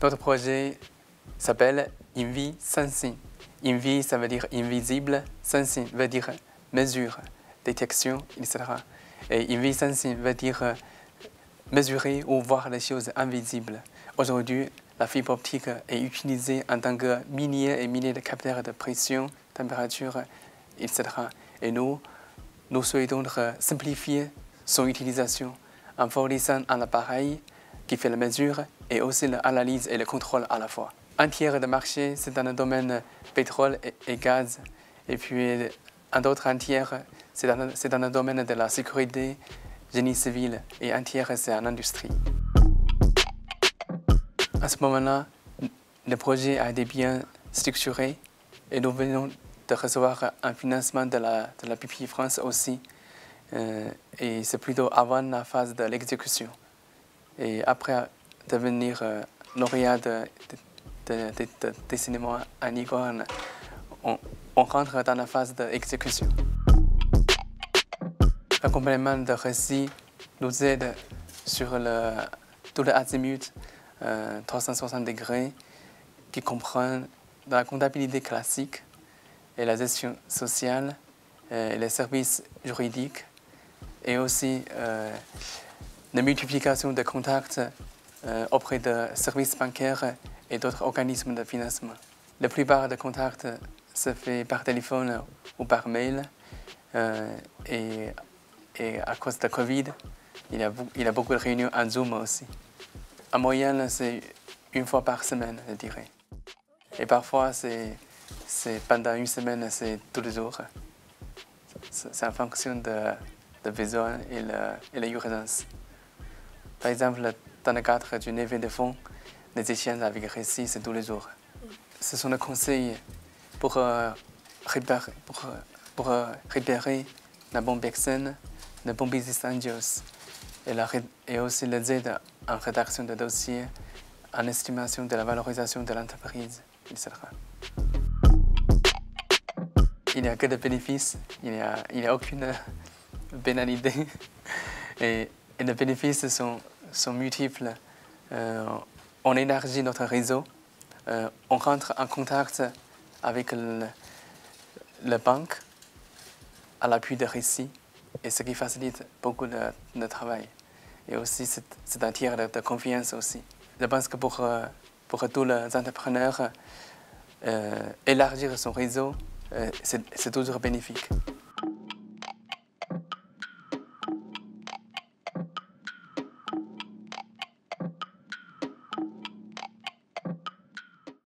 Notre projet s'appelle Invie Sensing. Invie, ça veut dire invisible. Sensing veut dire mesure, détection, etc. Et Invie Sensing veut dire mesurer ou voir les choses invisibles. Aujourd'hui, la fibre optique est utilisée en tant que milliers et milliers de capteurs de pression, température, etc. Et nous souhaitons simplifier son utilisation en fournissant un appareil qui fait la mesure et aussi l'analyse et le contrôle à la fois. Un tiers de marché, c'est dans le domaine pétrole et gaz. Et puis un autre tiers, c'est dans le domaine de la sécurité, génie civil. Et un tiers, c'est en industrie. À ce moment-là, le projet a été bien structuré et nous venons de recevoir un financement de la PPI France aussi. Et c'est plutôt avant la phase de l'exécution. Et après devenir lauréat de cinéma à Nicorne, on rentre dans la phase d'exécution. L'accompagnement de récit nous aide sur tout l'azimut 360 degrés qui comprend la comptabilité classique et la gestion sociale et les services juridiques et aussi la multiplication de contacts auprès de services bancaires et d'autres organismes de financement. La plupart des contacts se fait par téléphone ou par mail et à cause de Covid, il y a beaucoup de réunions en Zoom aussi. En moyenne, c'est une fois par semaine, je dirais. Et parfois, c'est pendant une semaine, c'est tous les jours. C'est en fonction de besoin et l'urgence. Par exemple, dans le cadre d'une levée de fonds, les échanges avec récit, c'est tous les jours. Ce sont des conseils pour repérer la bonne personne, les bons business angels et aussi les aides en rédaction de dossiers, en estimation de la valorisation de l'entreprise, etc. Il n'y a que des bénéfices, il n'y a aucune pénalité. Et les bénéfices sont multiples. On élargit notre réseau, on rentre en contact avec la banque à l'appui de récits, et ce qui facilite beaucoup de travail. Et aussi, c'est un tiers de confiance aussi. Je pense que pour tous les entrepreneurs, élargir son réseau, c'est toujours bénéfique.